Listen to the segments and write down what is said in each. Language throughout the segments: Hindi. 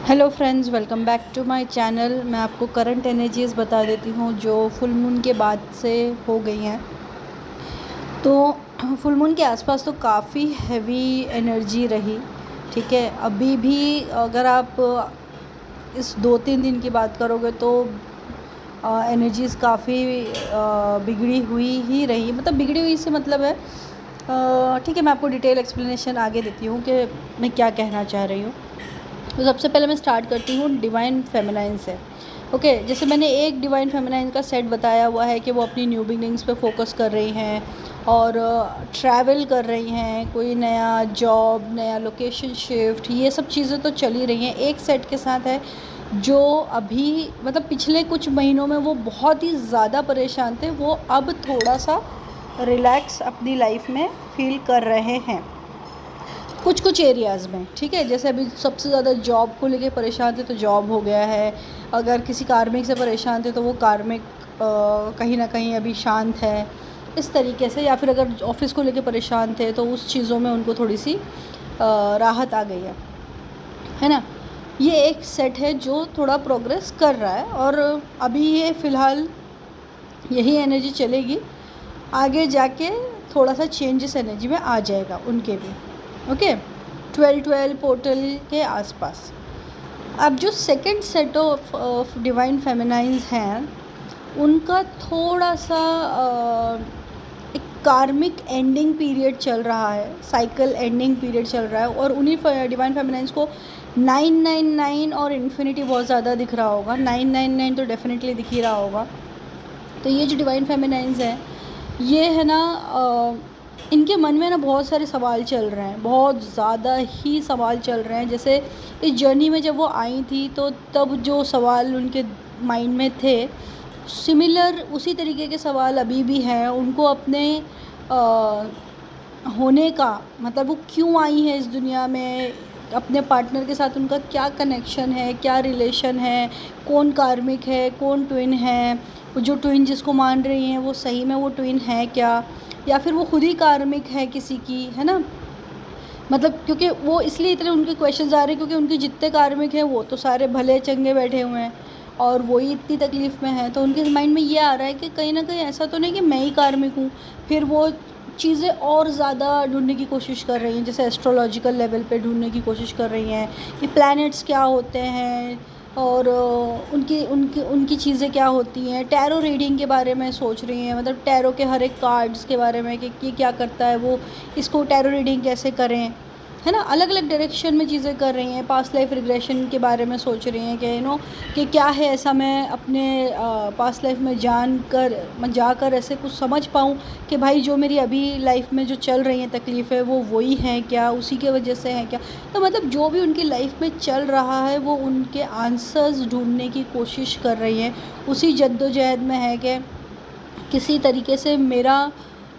Hello friends, welcome back to my channel. मैं आपको करंट एनर्जीज़ बता देती हूँ जो फुल मून के बाद से हो गई हैं। तो फुल मून के आसपास तो काफ़ी हैवी एनर्जी रही। ठीक है, अभी भी अगर आप इस 2-3 दिन की बात करोगे तो एनर्जीज़ काफ़ी बिगड़ी हुई ही रही। मतलब बिगड़ी हुई से मतलब है, ठीक है, मैं आपको डिटेल एक्सप्लेनेशन आगे देती हूँ कि मैं क्या कहना चाह रही हूँ। तो सबसे पहले मैं स्टार्ट करती हूँ डिवाइन फेमिनाइन से। ओके, जैसे मैंने एक डिवाइन फेमिनाइन का सेट बताया हुआ है कि वो अपनी न्यू बिगनिंग्स पे फोकस कर रही हैं और ट्रैवल कर रही हैं, कोई नया जॉब, नया लोकेशन शिफ्ट, ये सब चीज़ें तो चल ही रही हैं। एक सेट के साथ है जो अभी मतलब पिछले कुछ महीनों में वो बहुत ही ज़्यादा परेशान थे, वो अब थोड़ा सा रिलैक्स अपनी लाइफ में फील कर रहे हैं कुछ कुछ एरियाज़ में। ठीक है, जैसे अभी सबसे ज़्यादा जॉब को लेके परेशान थे तो जॉब हो गया है। अगर किसी कार्मिक से परेशान थे तो वो कार्मिक कहीं ना कहीं अभी शांत है, इस तरीके से। या फिर अगर ऑफिस को लेके परेशान थे तो उस चीज़ों में उनको थोड़ी सी राहत आ गई है ना। ये एक सेट है जो थोड़ा प्रोग्रेस कर रहा है और अभी ये फ़िलहाल यही एनर्जी चलेगी। आगे जाके थोड़ा सा चेंजेस एनर्जी में आ जाएगा उनके भी। ओके, 12-12 पोर्टल के आसपास। अब जो सेकंड सेट ऑफ डिवाइन फेमिनाइंस हैं उनका थोड़ा सा एक कार्मिक एंडिंग पीरियड चल रहा है, साइकिल एंडिंग पीरियड चल रहा है। और उन्हीं डिवाइन फेमिनाइंस को 999 और इन्फिनिटी बहुत ज़्यादा दिख रहा होगा। 999 तो डेफिनेटली दिख ही रहा होगा। तो ये जो डिवाइन फेमिनाइंस हैं ये है ना, इनके मन में ना बहुत सारे सवाल चल रहे हैं, बहुत ज़्यादा ही सवाल चल रहे हैं। जैसे इस जर्नी में जब वो आई थी तो तब जो सवाल उनके माइंड में थे, सिमिलर उसी तरीके के सवाल अभी भी हैं उनको। अपने होने का मतलब वो क्यों आई है इस दुनिया में, अपने पार्टनर के साथ उनका क्या कनेक्शन है, क्या रिलेशन है, कौन कार्मिक है, कौन ट्विन है, जो ट्विन जिसको मान रही हैं वो सही में वो ट्विन है क्या, या फिर वो खुद ही कार्मिक है किसी की, है ना। मतलब क्योंकि वो इसलिए इतने उनके क्वेश्चंस आ रहे हैं क्योंकि उनके जितने कार्मिक हैं वो तो सारे भले चंगे बैठे हुए हैं और वही इतनी तकलीफ़ में है। तो उनके माइंड में ये आ रहा है कि कहीं ना कहीं ऐसा तो नहीं कि मैं ही कार्मिक हूँ। फिर वो चीज़ें और ज़्यादा ढूंढने की कोशिश कर रही हैं, जैसे एस्ट्रोलॉजिकल लेवल पे ढूंढने की कोशिश कर रही हैं कि प्लैनेट्स क्या होते हैं और उनकी उनकी उनकी चीज़ें क्या होती हैं। टैरो रीडिंग के बारे में सोच रही हैं, मतलब टैरो के हर एक कार्ड्स के बारे में कि ये क्या करता है, वो इसको टैरो रीडिंग कैसे करें, है ना। अलग अलग डायरेक्शन में चीज़ें कर रही हैं। पास्ट लाइफ रिग्रेशन के बारे में सोच रही हैं कि कि क्या है ऐसा मैं अपने पास्ट लाइफ में मैं जाकर ऐसे कुछ समझ पाऊँ कि भाई जो मेरी अभी लाइफ में जो चल रही हैं तकलीफ़ें वो वही हैं क्या, उसी के वजह से हैं क्या। तो मतलब जो भी उनकी लाइफ में चल रहा है वो उनके आंसर्स ढूंढने की कोशिश कर रही हैं। उसी जद्दोजहद में है कि किसी तरीके से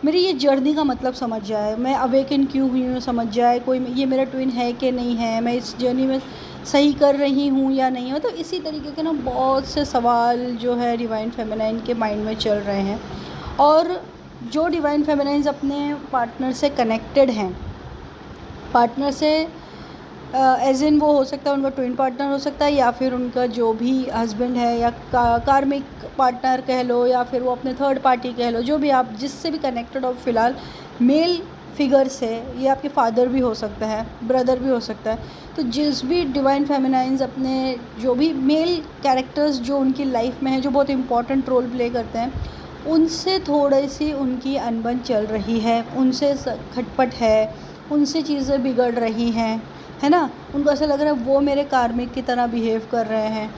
मेरी ये जर्नी का मतलब समझ जाए, मैं अवेकन क्यों हुई हूँ समझ जाए, कोई ये मेरा ट्विन है कि नहीं है, मैं इस जर्नी में सही कर रही हूँ या नहीं। मतलब इसी तरीके के ना बहुत से सवाल जो है डिवाइन फेमिनाइन के माइंड में चल रहे हैं। और जो डिवाइन फेमिनाइंस अपने पार्टनर से कनेक्टेड हैं, पार्टनर से एज इन वो हो सकता है उनका ट्विन पार्टनर हो सकता है, या फिर उनका जो भी हस्बैंड है, या कार्मिक पार्टनर कह लो, या फिर वो अपने थर्ड पार्टी कह लो, जो भी आप जिससे भी कनेक्टेड हो फ़िलहाल मेल फिगर से। ये आपके फादर भी हो सकता है, ब्रदर भी हो सकता है। तो जिस भी डिवाइन फेमिनाइंस अपने जो भी मेल कैरेक्टर्स जो उनकी लाइफ में है, जो बहुत इंपॉर्टेंट रोल प्ले करते हैं, उनसे थोड़ी सी उनकी अनबन चल रही है, उनसे खटपट है, उनसे चीज़ें बिगड़ रही हैं, है ना। उनको ऐसा लग रहा है वो मेरे कार्मिक की तरह बिहेव कर रहे हैं,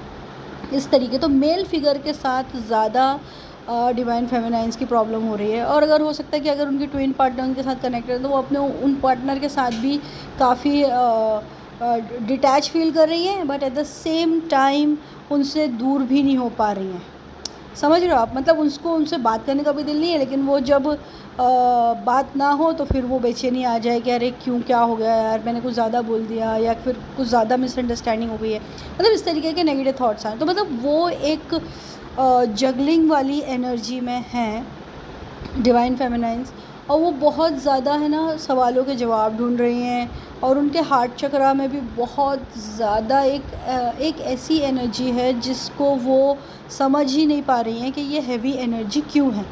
इस तरीके। तो मेल फिगर के साथ ज़्यादा डिवाइन फेमिनाइंस की प्रॉब्लम हो रही है। और अगर हो सकता है कि अगर उनकी ट्विन पार्टनर उनके साथ कनेक्टेड है तो वो अपने उन पार्टनर के साथ भी काफ़ी डिटैच फील कर रही हैं, but at the same time उनसे दूर भी नहीं हो पा रही हैं। समझ रहे हो आप, मतलब उसको उनसे बात करने का भी दिल नहीं है, लेकिन वो जब बात ना हो तो फिर वो बेचैनी आ जाए कि अरे क्यों, क्या हो गया यार, मैंने कुछ ज़्यादा बोल दिया या फिर कुछ ज़्यादा मिसअंडरस्टैंडिंग हो गई है। मतलब इस तरीके के नेगेटिव थॉट्स आए। तो मतलब वो एक जगलिंग वाली एनर्जी में हैं डिवाइन फेमिनाइंस। और वो बहुत ज़्यादा है ना सवालों के जवाब ढूंढ रही हैं। और उनके हार्ट चक्रा में भी बहुत ज़्यादा एक ऐसी एनर्जी है जिसको वो समझ ही नहीं पा रही हैं कि ये हैवी एनर्जी क्यों है।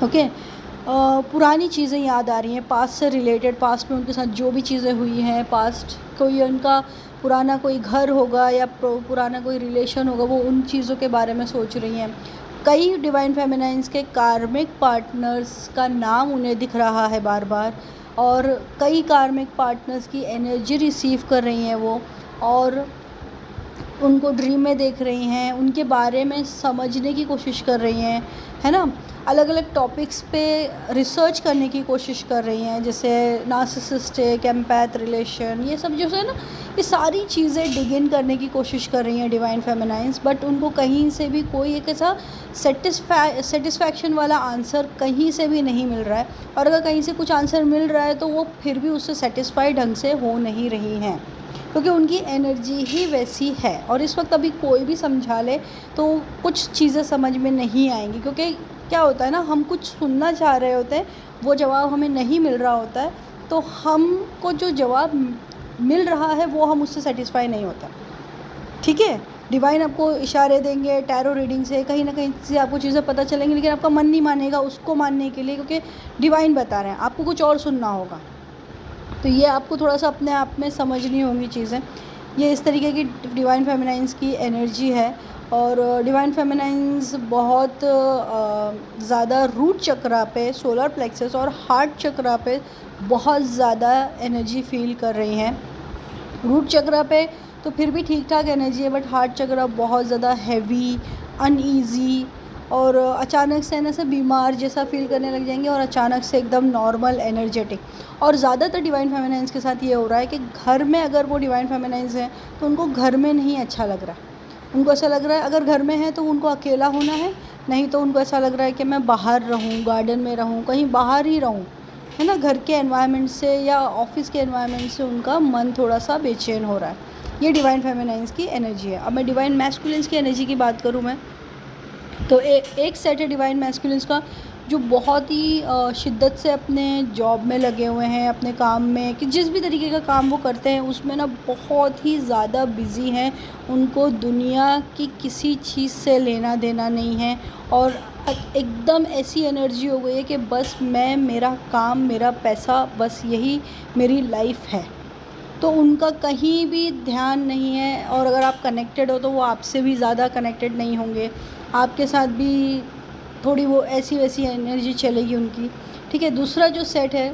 ओके। पुरानी चीज़ें याद आ रही हैं, पास्ट से रिलेटेड, पास्ट में उनके साथ जो भी चीज़ें हुई हैं, पास्ट कोई उनका पुराना कोई घर होगा या पुराना कोई रिलेशन होगा, वो उन चीज़ों के बारे में सोच रही हैं। कई डिवाइन फेमिनाइंस के कार्मिक पार्टनर्स का नाम उन्हें दिख रहा है बार बार, और कई कार्मिक पार्टनर्स की एनर्जी रिसीव कर रही हैं वो, और उनको ड्रीम में देख रही हैं, उनके बारे में समझने की कोशिश कर रही हैं, है ना। अलग अलग टॉपिक्स पे रिसर्च करने की कोशिश कर रही हैं, जैसे नार्सिसिस्टिक, एम्पैथ रिलेशन, ये सब जो है ना, ये सारी चीज़ें डिग इन करने की कोशिश कर रही हैं डिवाइन फेमिनाइंस। बट उनको कहीं से भी कोई एक ऐसा सेटिस्फैक्शन वाला आंसर कहीं से भी नहीं मिल रहा है, और अगर कहीं से कुछ आंसर मिल रहा है तो वो फिर भी उससे सेटिस्फाइड ढंग से हो नहीं रही हैं, क्योंकि उनकी एनर्जी ही वैसी है। और इस वक्त अभी कोई भी समझा ले तो कुछ चीज़ें समझ में नहीं आएंगी, क्योंकि क्या होता है ना, हम कुछ सुनना चाह रहे होते हैं, वो जवाब हमें नहीं मिल रहा होता है, तो हमको जो जवाब मिल रहा है वो हम उससे सेटिस्फाई नहीं होता। ठीक है, डिवाइन आपको इशारे देंगे, टैरो रीडिंग से कहीं ना कहीं से आपको चीज़ें पता चलेंगी, लेकिन आपका मन नहीं मानेगा उसको मानने के लिए, क्योंकि डिवाइन बता रहे हैं, आपको कुछ और सुनना होगा। तो ये आपको थोड़ा सा अपने आप में समझनी होंगी चीज़ें। ये इस तरीके की डिवाइन फेमिनाइंस की एनर्जी है। और डिवाइन फेमिनाइंस बहुत ज़्यादा रूट चक्रा पे, सोलर प्लेक्सस और हार्ट चक्रा पे बहुत ज़्यादा एनर्जी फील कर रही हैं। रूट चक्रा पे तो फिर भी ठीक ठाक एनर्जी है, बट हार्ट चक्रा बहुत ज़्यादा हैवी, अनईज़ी, और अचानक से ना से बीमार जैसा फील करने लग जाएंगे, और अचानक से एकदम नॉर्मल एनर्जेटिक। और ज़्यादातर डिवाइन फेमिनाइंस के साथ ये हो रहा है कि घर में अगर वो डिवाइन फेमिनाइंस हैं तो उनको घर में नहीं अच्छा लग रहा। उनको ऐसा लग रहा है अगर घर में है तो उनको अकेला होना है, नहीं तो उनको ऐसा लग रहा है कि मैं बाहर रहूँ, गार्डन में रहूँ, कहीं बाहर ही रहूँ, है ना। घर के एनवायरनमेंट से या ऑफिस के एनवायरनमेंट से उनका मन थोड़ा सा बेचैन हो रहा है। ये डिवाइन फेमिनाइंस की एनर्जी है। अब मैं डिवाइन मैस्कुलिन्स की एनर्जी की बात करूँ मैं, तो एक सेट है डिवाइन मैस्कुलिन्स का जो बहुत ही शिद्दत से अपने जॉब में लगे हुए हैं, अपने काम में, कि जिस भी तरीके का काम वो करते हैं उसमें ना बहुत ही ज़्यादा बिज़ी हैं। उनको दुनिया की किसी चीज़ से लेना देना नहीं है, और एकदम ऐसी एनर्जी हो गई है कि बस मैं, मेरा काम, मेरा पैसा, बस यही मेरी लाइफ है। तो उनका कहीं भी ध्यान नहीं है, और अगर आप कनेक्टेड हो तो वो आपसे भी ज़्यादा कनेक्टेड नहीं होंगे, आपके साथ भी थोड़ी वो ऐसी वैसी एनर्जी चलेगी उनकी। ठीक है, दूसरा जो सेट है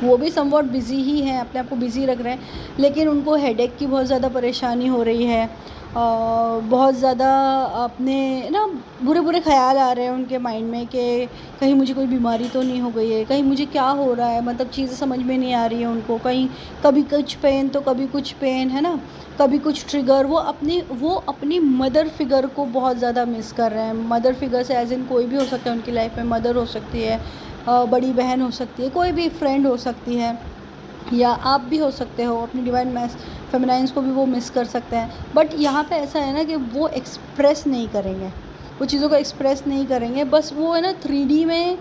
वो भी समवॉट बिज़ी ही है, अपने आप को बिज़ी रख रहे हैं, लेकिन उनको हेडेक की बहुत ज़्यादा परेशानी हो रही है। बहुत ज़्यादा अपने ना बुरे बुरे ख्याल आ रहे हैं उनके माइंड में कि कहीं मुझे कोई बीमारी तो नहीं हो गई है, कहीं मुझे क्या हो रहा है, मतलब चीज़ें समझ में नहीं आ रही है उनको। कहीं कभी कुछ पेन तो कभी कुछ पेन, है ना, कभी कुछ ट्रिगर। वो अपनी मदर फिगर को बहुत ज़्यादा मिस कर रहे हैं। मदर फिगर से एज इन कोई भी हो सकता है उनकी लाइफ में, मदर हो सकती है, बड़ी बहन हो सकती है, कोई भी फ्रेंड हो सकती है, या आप भी हो सकते हो। अपनी डिवाइन फेमिनाइंस को भी वो मिस कर सकते हैं। बट यहाँ पे ऐसा है ना कि वो एक्सप्रेस नहीं करेंगे, वो चीज़ों को एक्सप्रेस नहीं करेंगे, बस वो है ना 3D में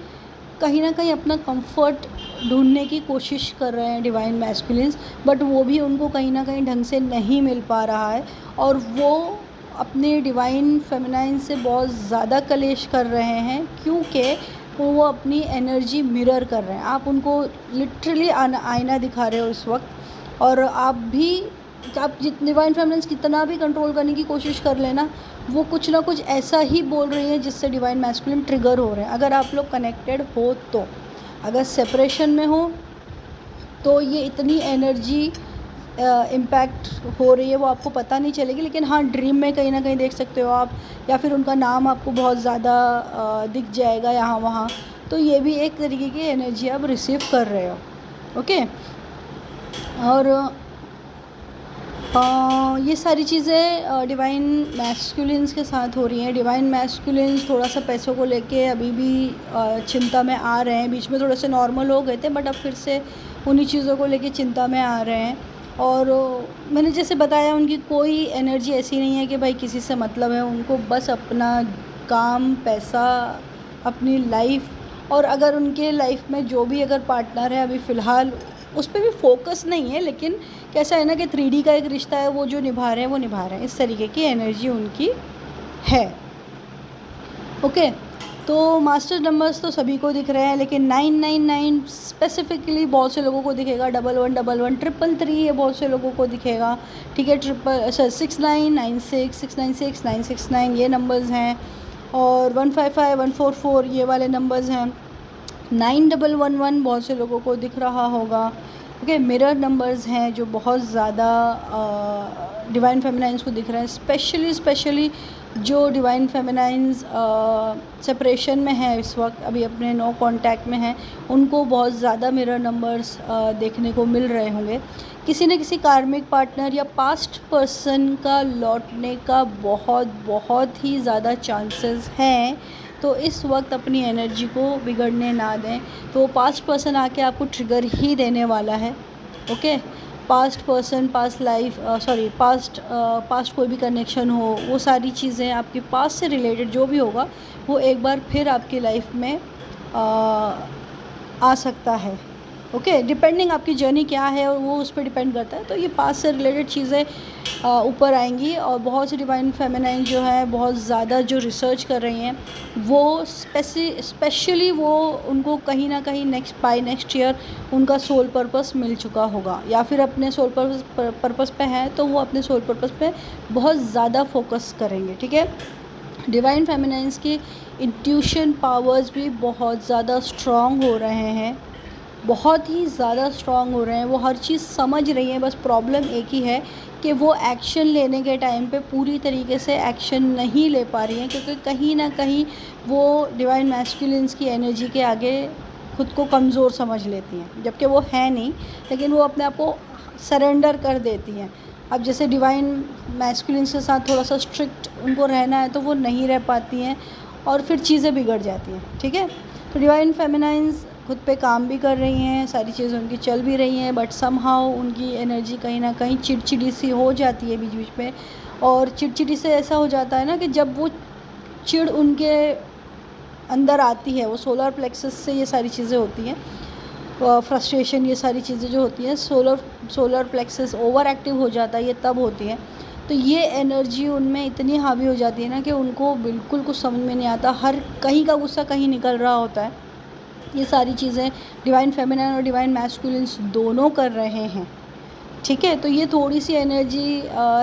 कहीं ना कहीं अपना कंफर्ट ढूंढने की कोशिश कर रहे हैं डिवाइन मैस्कुलिन्स। बट वो भी उनको कहीं ना कहीं ढंग से नहीं मिल पा रहा है, और वो अपने डिवाइन फेमिनाइन से बहुत ज़्यादा कलेश कर रहे हैं, क्योंकि वो अपनी एनर्जी मिरर कर रहे हैं। आप उनको लिटरली आईना दिखा रहे हो इस वक्त, और आप डिवाइन फेमिनाइन कितना भी कंट्रोल करने की कोशिश कर लेना, वो कुछ ना कुछ ऐसा ही बोल रही है जिससे डिवाइन मैस्कुलिन ट्रिगर हो रहे हैं। अगर आप लोग कनेक्टेड हो तो, अगर सेपरेशन में हो तो ये इतनी एनर्जी इम्पैक्ट हो रही है वो आपको पता नहीं चलेगी, लेकिन हाँ ड्रीम में कहीं ना कहीं देख सकते हो आप, या फिर उनका नाम आपको बहुत ज़्यादा दिख जाएगा यहाँ वहाँ। तो ये भी एक तरीके की एनर्जी आप रिसीव कर रहे हो। ओके, और ये सारी चीज़ें डिवाइन मैस्कुलिन्स के साथ हो रही हैं। डिवाइन मैस्कुलिन्स थोड़ा सा पैसों को लेके अभी भी चिंता में आ रहे हैं। बीच में थोड़े से नॉर्मल हो गए थे, बट अब फिर से उन्हीं चीज़ों को लेके चिंता में आ रहे हैं। और मैंने जैसे बताया, उनकी कोई एनर्जी ऐसी नहीं है कि भाई किसी से मतलब है। उनको बस अपना काम, पैसा, अपनी लाइफ और अगर उनके लाइफ में जो भी अगर पार्टनर है अभी फ़िलहाल उस पर भी फोकस नहीं है, लेकिन कैसा है ना कि 3D का एक रिश्ता है, वो जो निभा रहे हैं वो निभा रहे हैं, इस तरीके की एनर्जी उनकी है। ओके, तो मास्टर नंबर्स तो सभी को दिख रहे हैं, लेकिन 999 स्पेसिफिकली बहुत से लोगों को दिखेगा, 1111 333 ये बहुत से लोगों को दिखेगा, ठीक है। 6996 696 969 ये नंबर्स हैं, और 155 144 ये वाले नंबर्स हैं। 9111 बहुत से लोगों को दिख रहा होगा। ओके, मिरर नंबर्स हैं जो बहुत ज़्यादा डिवाइन फेमिनाइंस को दिख रहे हैं, स्पेशली जो डिवाइन फेमिनाइंस सेपरेशन में है इस वक्त, अभी अपने नो कांटेक्ट में हैं, उनको बहुत ज़्यादा मिरर नंबर्स देखने को मिल रहे होंगे। किसी न किसी कार्मिक पार्टनर या पास्ट पर्सन का लौटने का बहुत ही ज़्यादा चांसेस हैं, तो इस वक्त अपनी एनर्जी को बिगड़ने ना दें। तो पास्ट पर्सन आके आपको ट्रिगर ही देने वाला है। Okay, past person, past life, past कोई भी कनेक्शन हो, वो सारी चीज़ें आपके पास्ट से रिलेटेड जो भी होगा वो एक बार फिर आपकी लाइफ में आ सकता है। ओके, डिपेंडिंग आपकी जर्नी क्या है और वो उस पर डिपेंड करता है। तो ये पास्ट से रिलेटेड चीज़ें ऊपर आएंगी, और बहुत सी डिवाइन फेमिनाइन जो है बहुत ज़्यादा जो रिसर्च कर रही हैं, वो स्पेशली वो उनको कहीं ना कहीं नेक्स्ट ईयर उनका सोल पर्पस मिल चुका होगा, या फिर अपने सोल पर्पस पे है तो वो अपने सोल पर्पस पे बहुत ज़्यादा फोकस करेंगे, ठीक है। डिवाइन फेमिनाइंस की इंट्यूशन पावर्स भी बहुत ज़्यादा स्ट्रॉन्ग हो रहे हैं, बहुत ही ज़्यादा स्ट्रॉन्ग हो रहे हैं, वो हर चीज़ समझ रही हैं। बस प्रॉब्लम एक ही है कि वो एक्शन लेने के टाइम पे पूरी तरीके से एक्शन नहीं ले पा रही हैं, क्योंकि कहीं ना कहीं वो डिवाइन मैस्कुलिन्स की एनर्जी के आगे खुद को कमज़ोर समझ लेती हैं, जबकि वो है नहीं, लेकिन वो अपने आप को सरेंडर कर देती हैं। अब जैसे डिवाइन मैस्कुलिन्स के साथ थोड़ा सा स्ट्रिक्ट उनको रहना है तो वो नहीं रह पाती हैं, और फिर चीज़ें बिगड़ जाती हैं, ठीक है। तो डिवाइन फेमिनाइंस खुद पे काम भी कर रही हैं, सारी चीज़ें उनकी चल भी रही हैं, बट समहाउ उनकी एनर्जी कहीं ना कहीं चिड़चिड़ी सी हो जाती है बीच बीच में। और चिड़चिड़ी से ऐसा हो जाता है ना कि जब वो चिड़ उनके अंदर आती है, वो सोलर प्लेक्सस से ये सारी चीज़ें होती हैं, फ्रस्ट्रेशन, ये सारी चीज़ें जो होती हैं, सोलर प्लेक्सस ओवर एक्टिव हो जाता है, ये तब होती है। तो ये एनर्जी उनमें इतनी हावी हो जाती है ना कि उनको बिल्कुल कुछ समझ में नहीं आता, हर कहीं का गुस्सा कहीं निकल रहा होता है। ये सारी चीज़ें डिवाइन फेमिनाइन और डिवाइन मैस्कुलिन्स दोनों कर रहे हैं, ठीक है। तो ये थोड़ी सी एनर्जी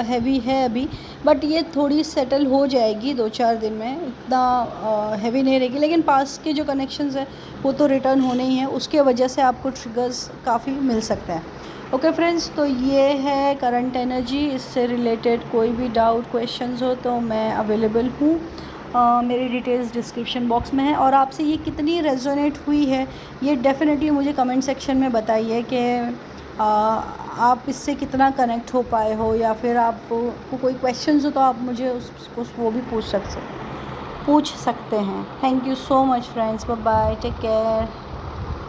हैवी है अभी, बट ये थोड़ी सेटल हो जाएगी 2-4 दिन में, इतना हैवी नहीं रहेगी। लेकिन पास के जो कनेक्शंस हैं वो तो रिटर्न होने ही हैं, उसके वजह से आपको ट्रिगर्स काफ़ी मिल सकते हैं। ओके फ्रेंड्स, तो ये है करंट एनर्जी। इससे रिलेटेड कोई भी डाउट, क्वेश्चंस हो तो मैं अवेलेबल हूँ। मेरी डिटेल्स डिस्क्रिप्शन बॉक्स में है, और आपसे ये कितनी रेजोनेट हुई है ये डेफिनेटली मुझे कमेंट सेक्शन में बताइए कि आप इससे कितना कनेक्ट हो पाए हो, या फिर आपको कोई क्वेश्चंस हो तो आप मुझे उसको वो भी पूछ सकते हैं। Thank you so much friends, bye bye, take care.